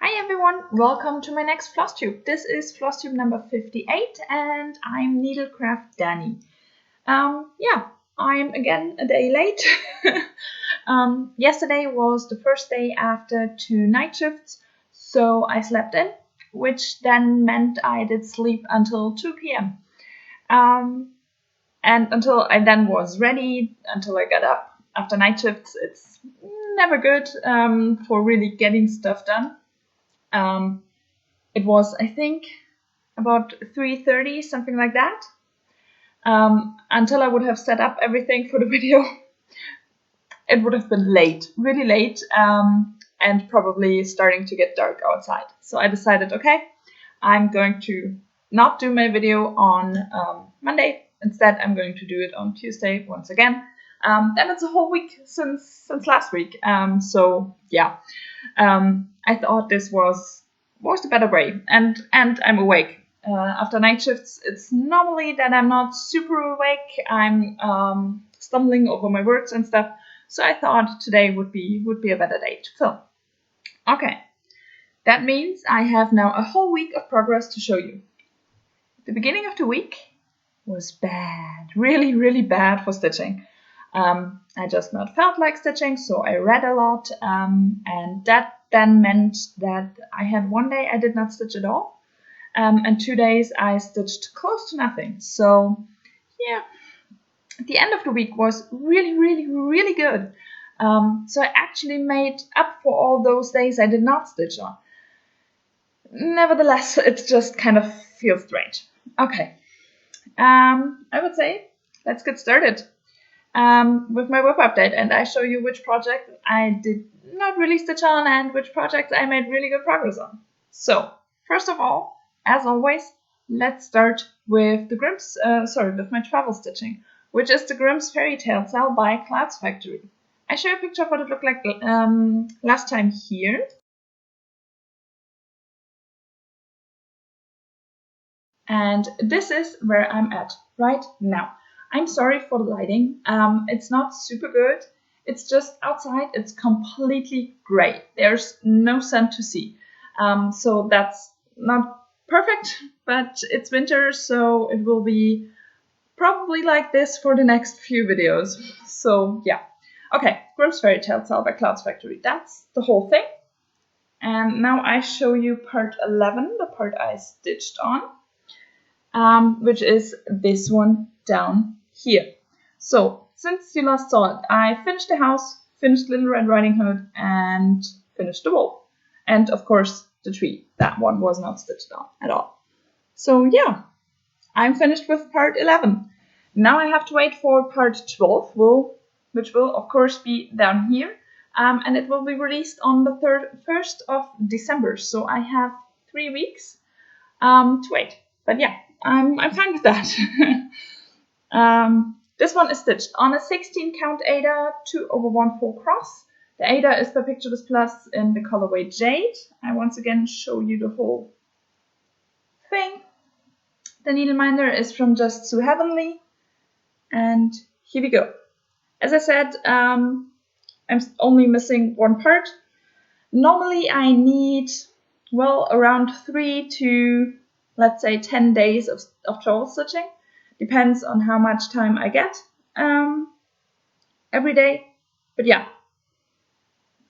Hi everyone, welcome to my next flosstube. This is flosstube number 58 and I'm Needlecraft Danny. I'm again a day late. Yesterday was the first day after 2 night shifts, so I slept in, which then meant I did sleep until 2 p.m. And until I then was ready, until I got up after night shifts, it's never good for really getting stuff done. It was, I think, about 3:30, something like that. Until I would have set up everything for the video, it would have been late, really late, and probably starting to get dark outside. So I decided, okay, I'm going to not do my video on Monday. Instead, I'm going to do it on Tuesday once again. Then it's a whole week since last week. I thought this was the better way, and I'm awake. After night shifts, it's normally that I'm not super awake. I'm stumbling over my words and stuff. So I thought today would be a better day to film. Okay, that means I have now a whole week of progress to show you. The beginning of the week was bad, really, really bad for stitching. I just not felt like stitching, so I read a lot, and that then meant that I had one day I did not stitch at all, and 2 days I stitched close to nothing. So yeah, the end of the week was really, really, really good. So I actually made up for all those days I did not stitch on. Nevertheless, it just kind of feels strange. Okay, I would say let's get started with my web update, and I show you which project I did not really stitch on and which projects I made really good progress on. So first of all, as always, let's start with the with my travel stitching, which is the Grimm's Fairy Tale Cell by Clouds Factory. I show you a picture of what it looked like last time here. And this is where I'm at right now. I'm sorry for the lighting. It's not super good. It's just outside. It's completely gray. There's no sun to see. So that's not perfect, but it's winter, so it will be probably like this for the next few videos. So yeah. Okay, Grimm's Fairy Tale Cell by Clouds Factory. That's the whole thing. And now I show you part 11, the part I stitched on. Which is this one down here. So, since you last saw it, I finished the house, finished Little Red Riding Hood, and finished the wolf. And, of course, the tree. That one was not stitched on at all. So, yeah, I'm finished with part 11. Now I have to wait for part 12, which will, of course, be down here. And it will be released on the 1st of December. So, I have 3 weeks to wait. But yeah, I'm fine with that. This one is stitched on a 16 count Aida 2/1/4 cross. The Aida is the Picture Plus in the colorway Jade. I once again show you the whole thing. The needleminder is from Just So Heavenly. And here we go. As I said, I'm only missing one part. Normally I need, well, around 3 to, let's say, 10 days of travel stitching. Depends on how much time I get every day. But yeah,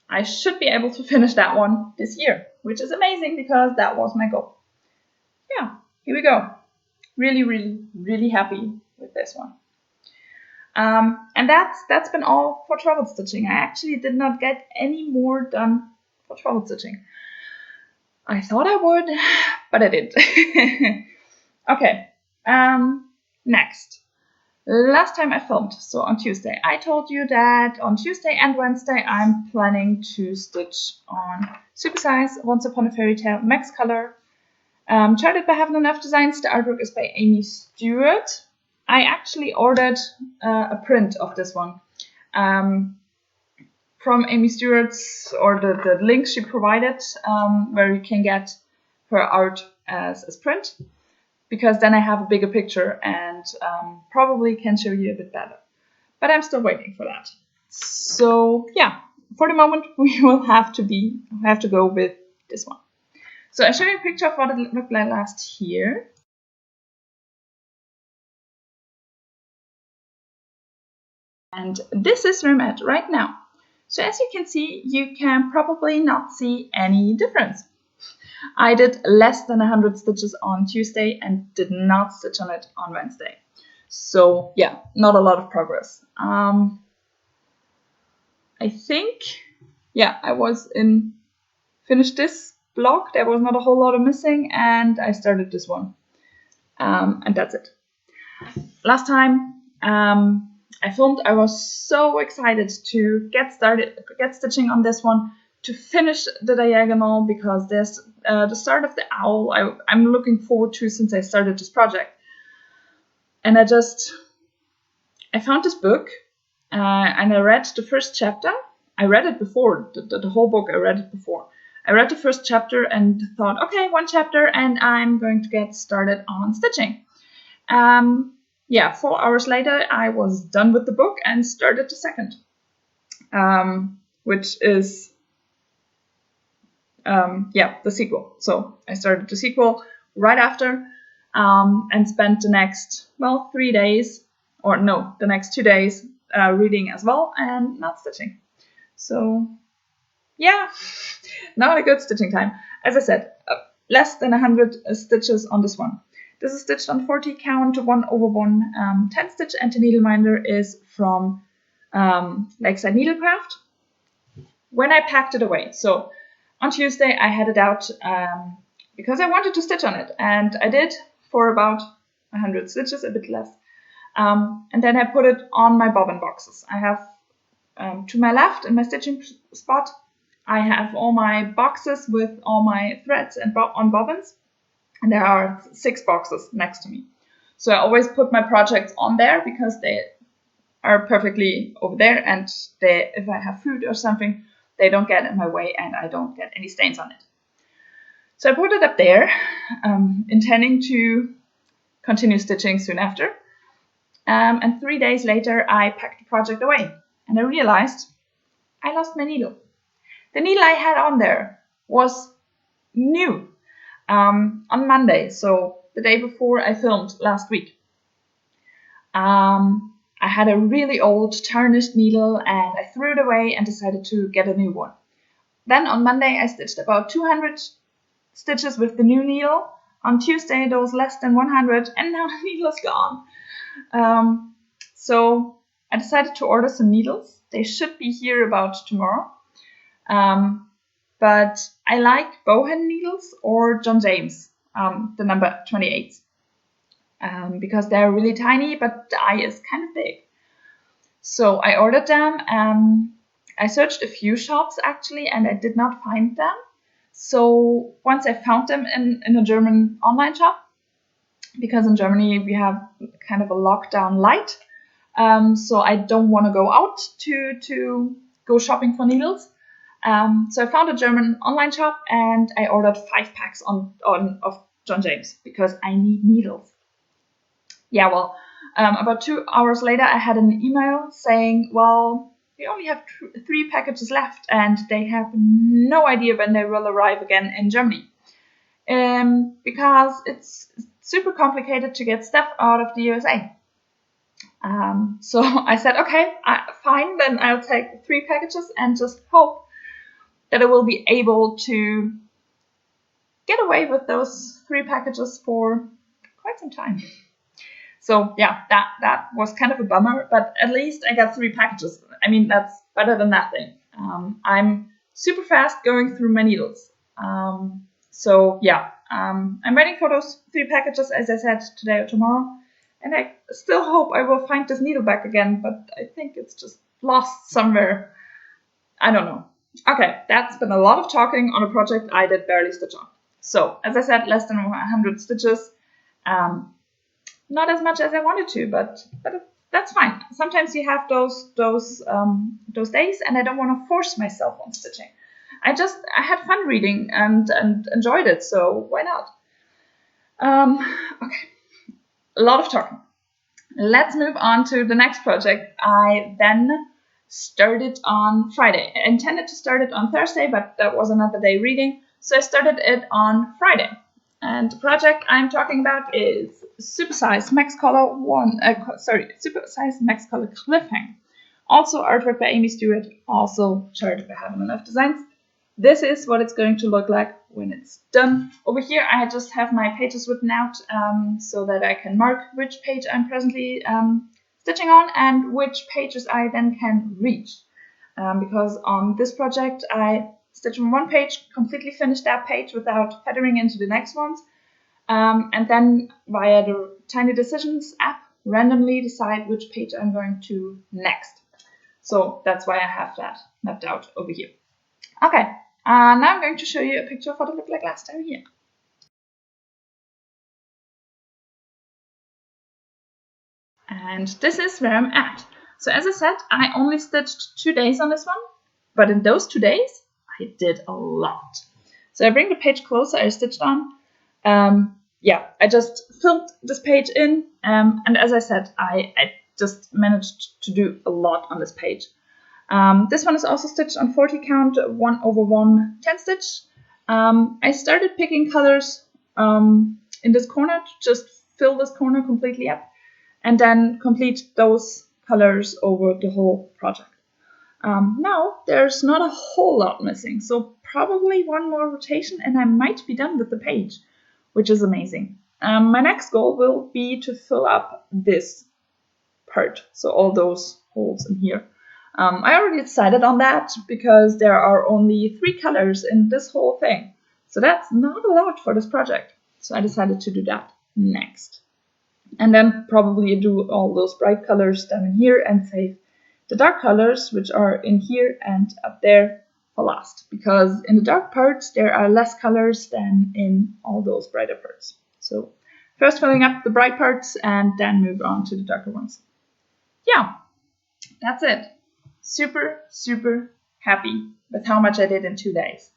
I should be able to finish that one this year, which is amazing because that was my goal. Yeah, here we go. Really, really, really happy with this one. And that's been all for travel stitching. I actually did not get any more done for travel stitching. I thought I would, but I didn't. Okay, next. Last time I filmed, so on Tuesday, I told you that on Tuesday and Wednesday I'm planning to stitch on Supersize, Once Upon a Fairy Tale, Max Color, charted by Heaven and Earth Designs. The artwork is by Amy Stewart. I actually ordered a print of this one from Amy Stewart's, or the link she provided, where you can get her art as print, because then I have a bigger picture and probably can show you a bit better. But I'm still waiting for that. So yeah, for the moment we will have to go with this one. So I show you a picture of what it looked like last year. And this is where I'm at right now. So as you can see, you can probably not see any difference. I did less than 100 stitches on Tuesday and did not stitch on it on Wednesday. So yeah, not a lot of progress. I think, yeah, I finished this block. There was not a whole lot of missing, and I started this one. And that's it. Last time I filmed, I was so excited to get stitching on this one, to finish the diagonal, because there's the start of the owl I'm looking forward to since I started this project. And I found this book and I read the first chapter. I read it before, the whole book, I read it before. I read the first chapter and thought, okay, one chapter and I'm going to get started on stitching. Yeah, 4 hours later, I was done with the book and started the second, which is, the sequel. So I started the sequel right after, and spent the next, 3 days, or no, the next 2 days reading as well and not stitching. So yeah, not a good stitching time. As I said, less than 100 stitches on this one. This is stitched on 40 count 1/1 10 stitch, and the needleminder is from Lakeside Needlecraft. When I packed it away, so on Tuesday I had it out because I wanted to stitch on it, and I did for about 100 stitches, a bit less. And then I put it on my bobbin boxes. I have to my left in my stitching spot, I have all my boxes with all my threads and on bobbins. And there are 6 boxes next to me. So I always put my projects on there because they are perfectly over there, and if I have food or something, they don't get in my way and I don't get any stains on it. So I put it up there, intending to continue stitching soon after. And 3 days later, I packed the project away and I realized I lost my needle. The needle I had on there was new. On Monday, so the day before I filmed last week. I had a really old tarnished needle and I threw it away and decided to get a new one. Then on Monday I stitched about 200 stitches with the new needle. On Tuesday there was less than 100 and now the needle is gone. So I decided to order some needles. They should be here about tomorrow. But I like bowhand needles or John James, the number 28, because they're really tiny, but the eye is kind of big. So I ordered them. I searched a few shops actually, and I did not find them. So once I found them in a German online shop, because in Germany we have kind of a lockdown light, so I don't want to go out to go shopping for needles. So I found a German online shop and I ordered 5 packs of John James because I need needles. Yeah, well, about 2 hours later I had an email saying, well, we only have 3 packages left and they have no idea when they will arrive again in Germany. Because it's super complicated to get stuff out of the USA. So I said, okay, fine, then I'll take 3 packages and just hope that I will be able to get away with those 3 packages for quite some time. So yeah, that was kind of a bummer, but at least I got 3 packages. I mean, that's better than nothing. I'm super fast going through my needles. So yeah, I'm waiting for those 3 packages, as I said, today or tomorrow. And I still hope I will find this needle back again, but I think it's just lost somewhere. I don't know. Okay, that's been a lot of talking on a project I did barely stitch on. So, as I said, less than 100 stitches. Not as much as I wanted to, but that's fine. Sometimes you have those days, and I don't want to force myself on stitching. I had fun reading and enjoyed it, so why not? Okay, a lot of talking. Let's move on to the next project. I then started on Friday. I intended to start it on Thursday, but that was another day reading, So I started it on Friday. And the project I'm talking about is Supersize Max Color Supersize Max Color Cliffhanger. Also artwork by Amy Stewart, also charted by Heaven and Earth Designs. This is what it's going to look like when it's done. Over here I just have my pages written out so that I can mark which page I'm presently stitching on and which pages I then can reach. Because on this project I stitch on one page, completely finish that page without feathering into the next ones, and then via the Tiny Decisions app randomly decide which page I'm going to next. So that's why I have that mapped out over here. Okay, now I'm going to show you a picture of what it looked like last time here. And this is where I'm at. So as I said, I only stitched 2 days on this one, but in those 2 days, I did a lot. So I bring the page closer I stitched on. I just filled this page in, and as I said, I just managed to do a lot on this page. This one is also stitched on 40 count, 1/1 10 stitch. I started picking colors in this corner to just fill this corner completely up, and then complete those colors over the whole project. Now there's not a whole lot missing, so probably one more rotation and I might be done with the page, which is amazing. My next goal will be to fill up this part, so all those holes in here. I already decided on that because there are only 3 colors in this whole thing, so that's not a lot for this project. So I decided to do that next. And then probably do all those bright colors down in here and save the dark colors, which are in here and up there, for last. Because in the dark parts, there are less colors than in all those brighter parts. So first filling up the bright parts and then move on to the darker ones. Yeah, that's it. Super, super happy with how much I did in 2 days.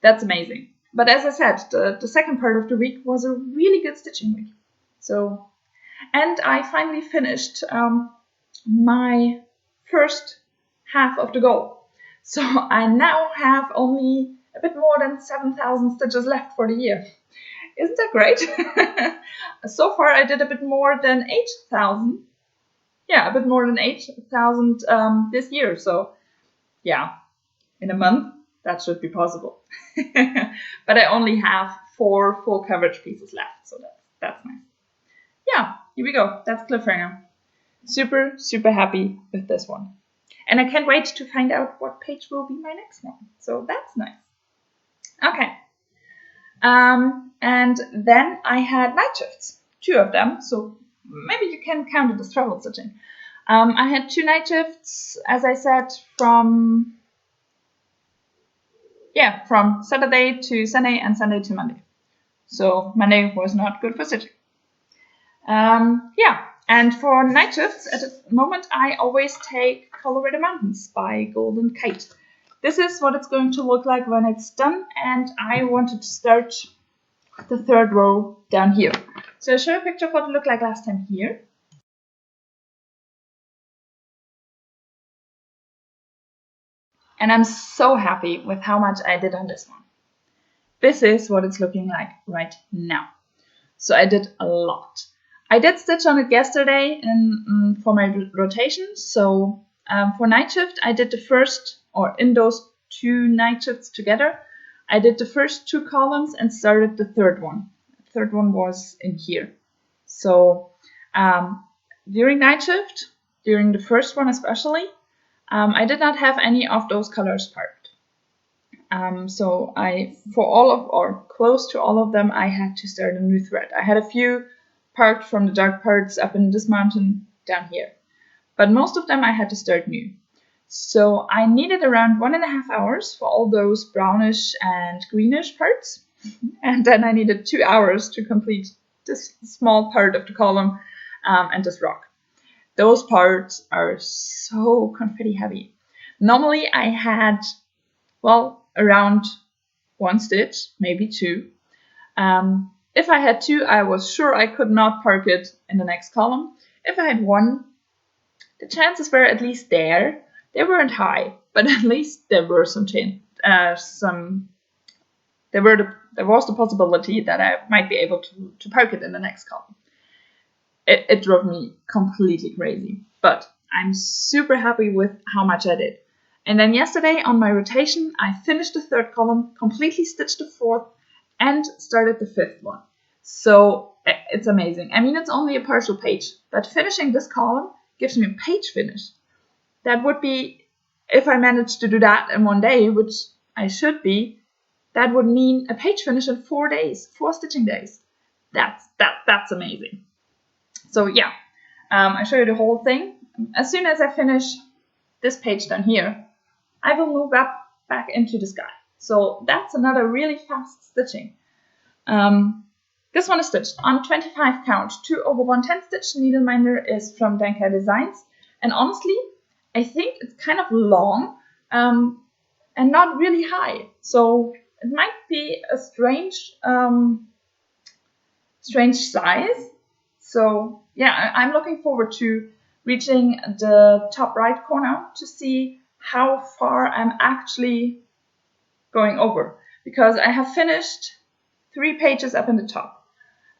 That's amazing. But as I said, the second part of the week was a really good stitching week. And I finally finished my first half of the goal. So I now have only a bit more than 7,000 stitches left for the year. Isn't that great? So far I did a bit more than 8,000. Yeah, a bit more than 8,000 this year. So yeah, in a month that should be possible. But I only have 4 full coverage pieces left, so that's nice. Yeah, here we go. That's Cliffhanger. Super, super happy with this one. And I can't wait to find out what page will be my next one. So that's nice. Okay. And then I had night shifts, 2 of them. So maybe you can count it as travel stitching. I had 2 night shifts, as I said, from Saturday to Sunday and Sunday to Monday. So Monday was not good for stitching. And for night shifts, at the moment, I always take Colorado Mountains by Golden Kite. This is what it's going to look like when it's done, and I wanted to start the 3rd row down here. So I'll show you a picture of what it looked like last time here. And I'm so happy with how much I did on this one. This is what it's looking like right now. So I did a lot. I did stitch on it yesterday for my rotation. So for night shift, I did the first, or in those 2 night shifts together, I did the first 2 columns and started the 3rd one. The 3rd one was in here. So during night shift, during the first one especially, I did not have any of those colors parked. So for all of, or close to all of them, I had to start a new thread. I had a few parked from the dark parts up in this mountain down here, but most of them I had to start new. So I needed around 1.5 hours for all those brownish and greenish parts, and then I needed 2 hours to complete this small part of the column and this rock. Those parts are so confetti heavy. Normally I had, around 1 stitch, maybe 2. If I had 2, I was sure I could not park it in the next column. If I had 1, the chances were at least there. They weren't high, but at least there were some there was the possibility that I might be able to poke it in the next column. It drove me completely crazy, but I'm super happy with how much I did. And then yesterday on my rotation, I finished the third column, completely stitched the fourth, and started the fifth one. So it's amazing. I mean, it's only a partial page, but finishing this column gives me a page finish. That would be, if I managed to do that in one day, which I should be, that would mean a page finish in 4 days, 4 stitching days. That's amazing. So yeah, I show you the whole thing. As soon as I finish this page down here, I will move up back into the sky. So that's another really fast stitching. This one is stitched on 25 count, 2 over 1/10 stitch. Needleminder is from Danka Designs. And honestly, I think it's kind of long and not really high. So it might be a strange size. So yeah, I'm looking forward to reaching the top right corner to see how far I'm actually going over, because I have finished 3 pages up in the top.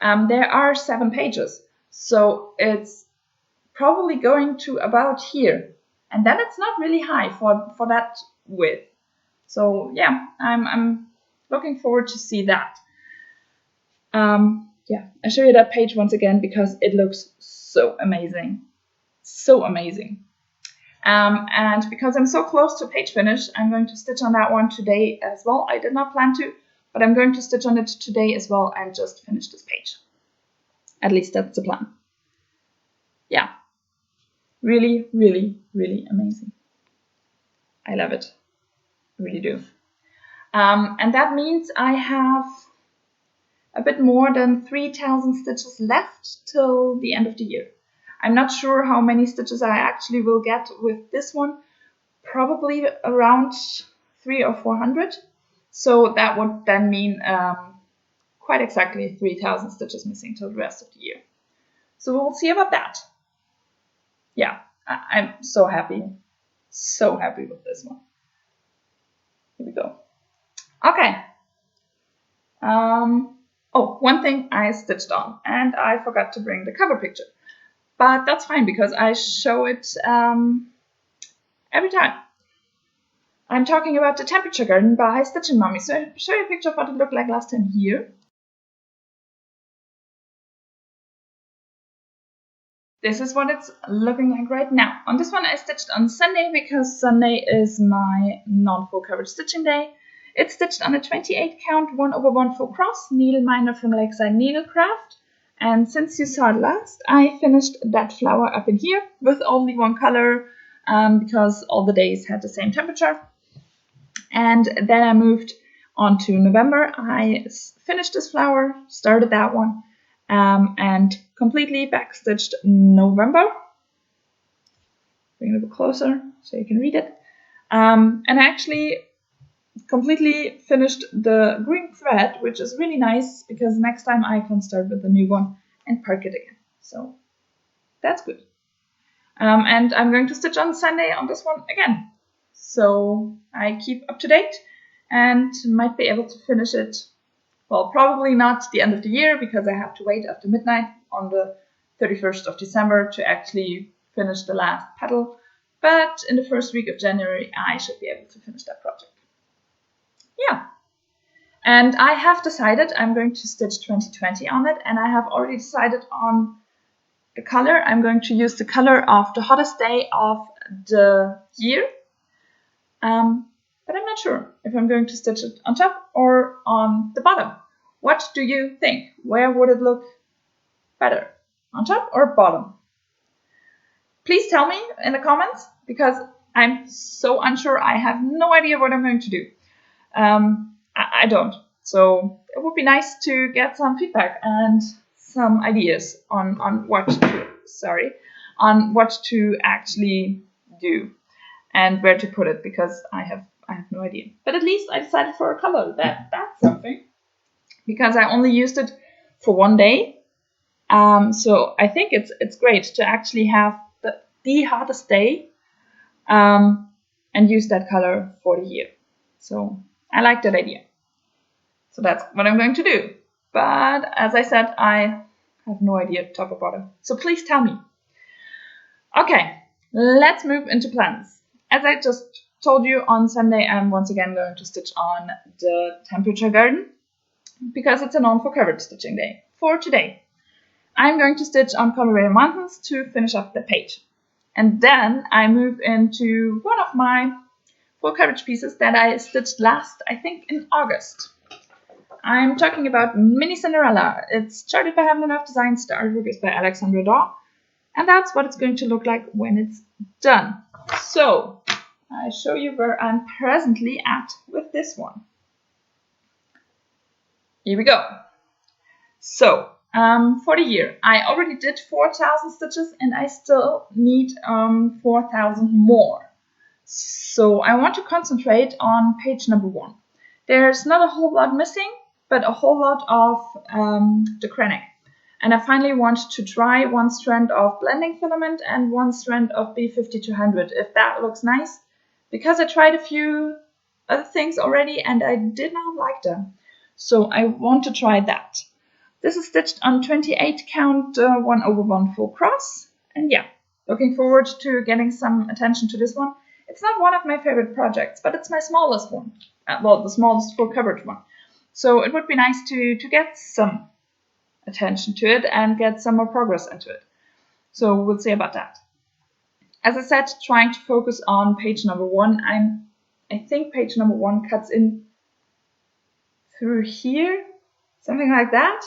There are 7 pages, so it's probably going to about here, and then it's not really high for that width. So yeah, I'm looking forward to see that. Yeah, I show you that page once again because it looks so amazing. So amazing. And because I'm so close to page finish, I'm going to stitch on that one today as well. I did not plan to, but I'm going to stitch on it today as well and just finish this page. At least that's the plan. Yeah, really, really, really amazing. I love it. I really do. And that means I have a bit more than 3,000 stitches left till the end of the year. I'm not sure how many stitches I actually will get with this one. Probably around 300 or 400. So that would then mean quite exactly 3,000 stitches missing till the rest of the year. So we'll see about that. Yeah, I'm so happy. So happy with this one. Here we go. Okay. Oh, one thing I stitched on, and I forgot to bring the cover picture. But that's fine because I show it every time. I'm talking about the Temperature Garden by Stitching Mommy. So I'll show you a picture of what it looked like last time here. This is what it's looking like right now. On this one I stitched on Sunday because Sunday is my non-full coverage stitching day. It's stitched on a 28 count 1 over 1 full cross needleminder from Lakeside Needlecraft. And since you saw it last, I finished that flower up in here with only one color because all the days had the same temperature. And then I moved on to November. I finished this flower, started that one, and completely backstitched November. Bring it a bit closer so you can read it. And I actually completely finished the green thread, which is really nice because next time I can start with the new one and park it again. So that's good. And I'm going to stitch on Sunday on this one again. So I keep up to date and might be able to finish it. Well, probably not the end of the year because I have to wait after midnight on the 31st of December to actually finish the last petal. But in the first week of January, I should be able to finish that project. Yeah. And I have decided I'm going to stitch 2020 on it, and I have already decided on the color. I'm going to use the color of the hottest day of the year. But I'm not sure if I'm going to stitch it on top or on the bottom. What do you think? Where would it look better? On top or bottom? Please tell me in the comments because I'm so unsure. I have no idea what I'm going to do. I don't. So it would be nice to get some feedback and some ideas on what to actually do and where to put it because I have no idea. But at least I decided for a color. That's something because I only used it for one day. So I think it's great to actually have the hottest day and use that color for the year. So I like that idea. So that's what I'm going to do. But as I said, I have no idea top or bottom. So please tell me. Okay, let's move into plans. As I just told you, on Sunday I'm once again going to stitch on the temperature garden because it's a known for covered stitching day. For today, I'm going to stitch on Colorado Mountains to finish up the page. And then I move into one of my full coverage pieces that I stitched last, I think, in August. I'm talking about Mini Cinderella. It's charted by Heaven and Earth Designs. The artwork is by Alexandra Daw. And that's what it's going to look like when it's done. So, I show you where I'm presently at with this one. Here we go. So, for the year, I already did 4,000 stitches and I still need 4,000 more. So, I want to concentrate on page number 1. There's not a whole lot missing, but a whole lot of the Krennic. And I finally want to try one strand of blending filament and one strand of B5200, if that looks nice. Because I tried a few other things already and I did not like them. So I want to try that. This is stitched on 28 count 1/1 full cross. And yeah, looking forward to getting some attention to this one. It's not one of my favorite projects, but it's my smallest one. Well, the smallest full coverage one. So it would be nice to get some attention to it and get some more progress into it. So we'll see about that. As I said, trying to focus on page number 1. I think page number 1 cuts in through here, something like that.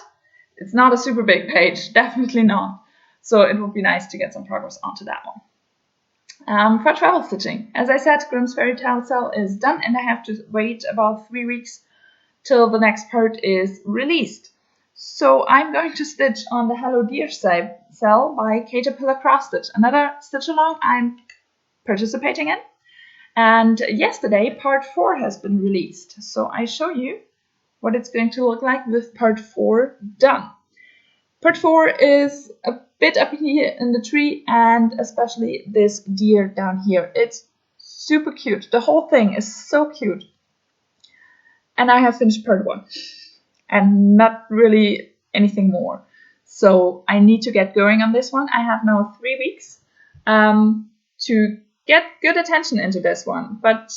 It's not a super big page, definitely not. So it would be nice to get some progress onto that one. For travel stitching, as I said, Grimm's Fairy Tale cell is done and I have to wait about 3 weeks till the next part is released. So I'm going to stitch on the Hello Dear cell by Caterpillar Cross Stitch, another stitch along I'm participating in. And yesterday part 4 has been released. So I show you what it's going to look like with part 4 done. Part 4 is a bit up here in the tree and especially this deer down here. It's super cute. The whole thing is so cute. And I have finished part 1. And not really anything more. So I need to get going on this one. I have now 3 weeks to get good attention into this one. But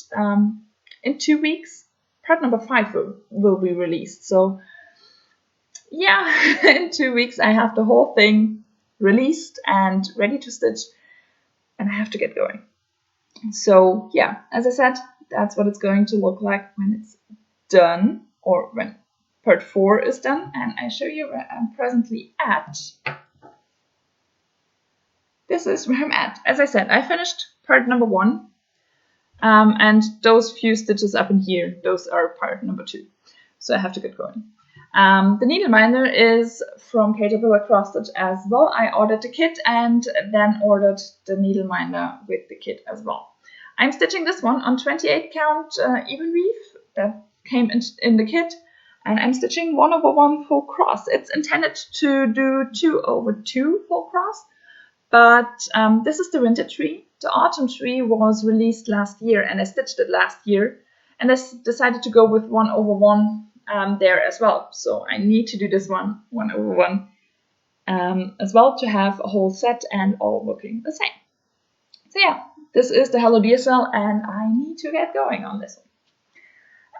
in 2 weeks, part number 5 will be released. So yeah, in 2 weeks I have the whole thing released and ready to stitch. And I have to get going. So yeah, as I said, that's what it's going to look like when it's done, or when part 4 is done, and I show you where I'm presently at. This is where I'm at. As I said, I finished part number 1, and those few stitches up in here, those are part number 2. So I have to get going. The needle minder is from Caterpillar Cross Stitch as well. I ordered the kit and then ordered the needle minder with the kit as well. I'm stitching this one on 28 count even weave that came in the kit. And I'm stitching 1/1 full cross. It's intended to do 2/2 full cross, but this is the winter tree. The autumn tree was released last year, and I stitched it last year, and I decided to go with 1/1 there as well. So I need to do this one 1/1 as well to have a whole set and all looking the same. So yeah, this is the Hello Dear cell, and I need to get going on this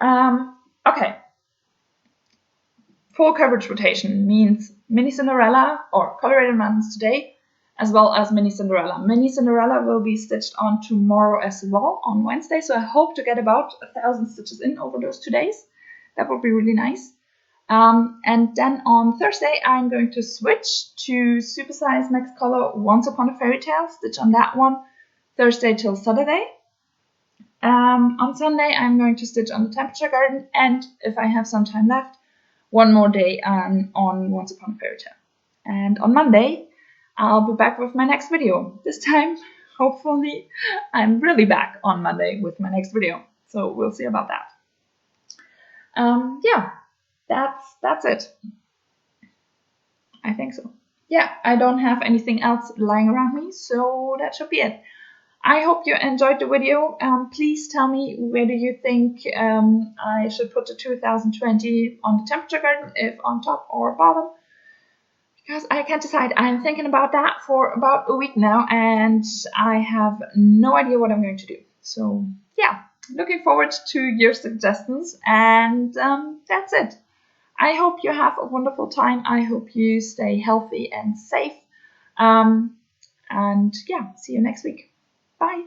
one. Okay. Full coverage rotation means Mini Cinderella or Colorado Mountains today, as well as Mini Cinderella. Mini Cinderella will be stitched on tomorrow as well, on Wednesday, so I hope to get about 1,000 stitches in over those 2 days. That would be really nice. And then on Thursday, I'm going to switch to Supersize Next Color Once Upon a Fairy Tale, stitch on that one Thursday till Saturday. On Sunday, I'm going to stitch on the Temperature Garden, and if I have some time left, one more day on Once Upon a Fairy Tale. And on Monday, I'll be back with my next video. This time, hopefully, I'm really back on Monday with my next video. So we'll see about that. Yeah, that's it. I think so. Yeah, I don't have anything else lying around me, so that should be it. I hope you enjoyed the video. Please tell me where do you think I should put the 2020 on the temperature garden, if on top or bottom, because I can't decide. I'm thinking about that for about a week now, and I have no idea what I'm going to do. So yeah, looking forward to your suggestions, and that's it. I hope you have a wonderful time. I hope you stay healthy and safe. And yeah, see you next week. Bye.